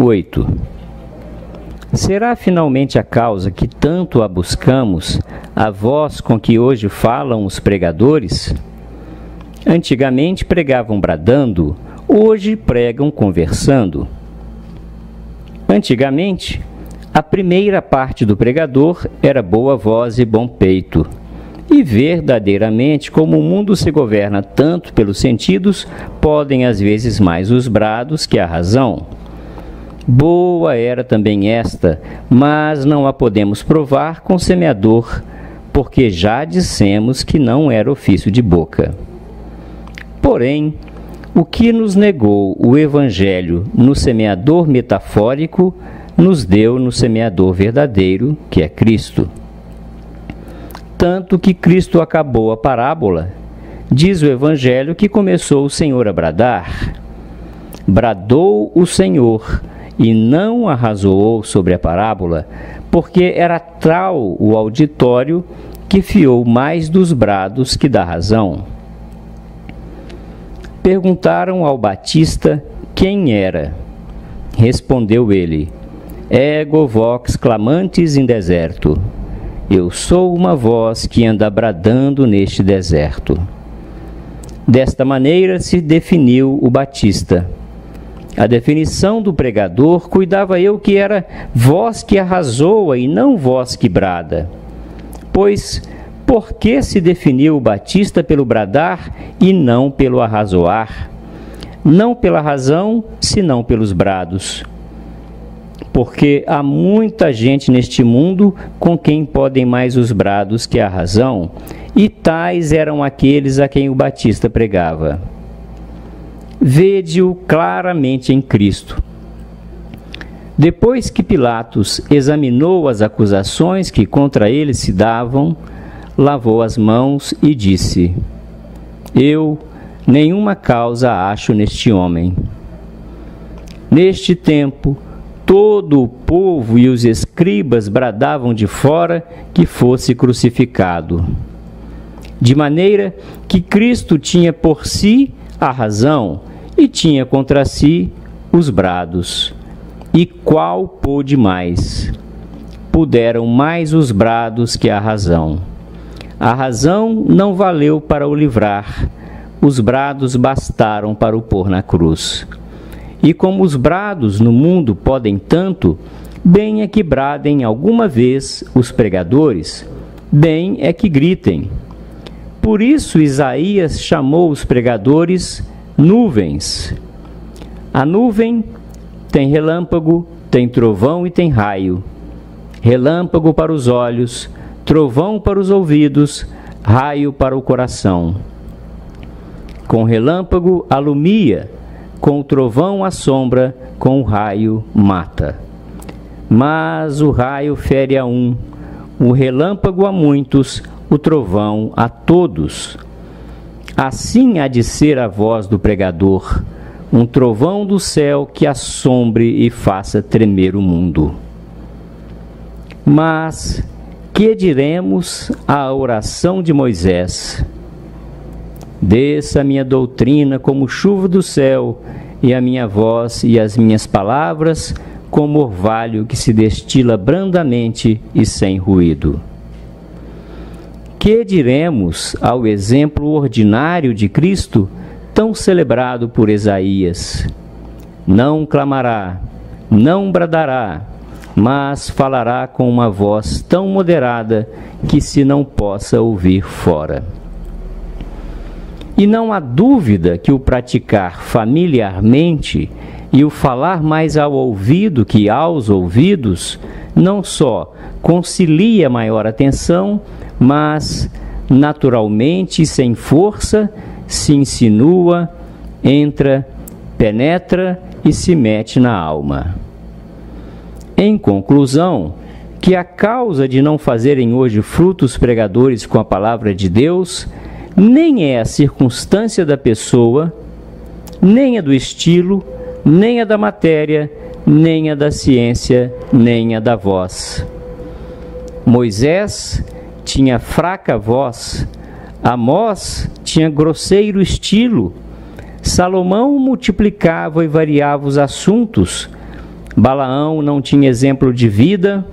8. Será finalmente a causa que tanto a buscamos, a voz com que hoje falam os pregadores? Antigamente pregavam bradando, hoje pregam conversando. Antigamente, a primeira parte do pregador era boa voz e bom peito. E verdadeiramente, como o mundo se governa tanto pelos sentidos, podem às vezes mais os brados que a razão. Boa era também esta, mas não a podemos provar com semeador, porque já dissemos que não era ofício de boca. Porém, o que nos negou o Evangelho no semeador metafórico, nos deu no semeador verdadeiro, que é Cristo. Tanto que Cristo acabou a parábola, diz o Evangelho que começou o Senhor a bradar. Bradou o Senhor e não arrazoou sobre a parábola, porque era tal o auditório que fiou mais dos brados que da razão. Perguntaram ao Batista quem era. Respondeu ele: Ego vox clamantis in deserto. Eu sou uma voz que anda bradando neste deserto. Desta maneira se definiu o Batista. A definição do pregador cuidava eu que era voz que arrazoa e não voz que brada. Pois, por que se definiu o Batista pelo bradar e não pelo arrazoar? Não pela razão, senão pelos brados. Porque há muita gente neste mundo com quem podem mais os brados que a razão, e tais eram aqueles a quem o Batista pregava. Vede-o claramente em Cristo. Depois que Pilatos examinou as acusações que contra ele se davam, lavou as mãos e disse: Eu nenhuma causa acho neste homem. Neste tempo, todo o povo e os escribas bradavam de fora que fosse crucificado. De maneira que Cristo tinha por si a razão e tinha contra si os brados. E qual pôde mais? Puderam mais os brados que a razão. A razão não valeu para o livrar, os brados bastaram para o pôr na cruz. E como os brados no mundo podem tanto, bem é que bradem alguma vez os pregadores, bem é que gritem. Por isso Isaías chamou os pregadores nuvens. A nuvem tem relâmpago, tem trovão e tem raio. Relâmpago para os olhos, trovão para os ouvidos, raio para o coração. Com relâmpago alumia, com o trovão assombra, com o raio mata. Mas o raio fere a um, o relâmpago a muitos, o trovão a todos. Assim há de ser a voz do pregador, um trovão do céu que assombre e faça tremer o mundo. Mas que diremos à oração de Moisés? Desça a minha doutrina como chuva do céu, e a minha voz e as minhas palavras como orvalho que se destila brandamente e sem ruído. Que diremos ao exemplo ordinário de Cristo, tão celebrado por Isaías? Não clamará, não bradará, mas falará com uma voz tão moderada que se não possa ouvir fora. E não há dúvida que o praticar familiarmente e o falar mais ao ouvido que aos ouvidos, não só concilia maior atenção, mas naturalmente, sem força, se insinua, entra, penetra e se mete na alma. Em conclusão, que a causa de não fazerem hoje frutos pregadores com a palavra de Deus nem é a circunstância da pessoa, nem a do estilo, nem a da matéria, nem a da ciência, nem a da voz. Moisés tinha fraca voz, Amós tinha grosseiro estilo, Salomão multiplicava e variava os assuntos, Balaão não tinha exemplo de vida,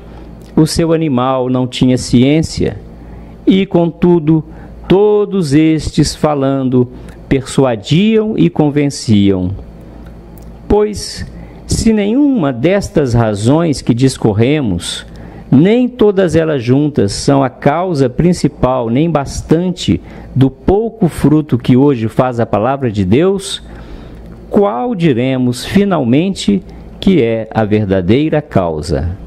o seu animal não tinha ciência, e, contudo, todos estes, falando, persuadiam e convenciam. Pois, se nenhuma destas razões que discorremos, nem todas elas juntas são a causa principal, nem bastante, do pouco fruto que hoje faz a palavra de Deus, qual diremos finalmente que é a verdadeira causa?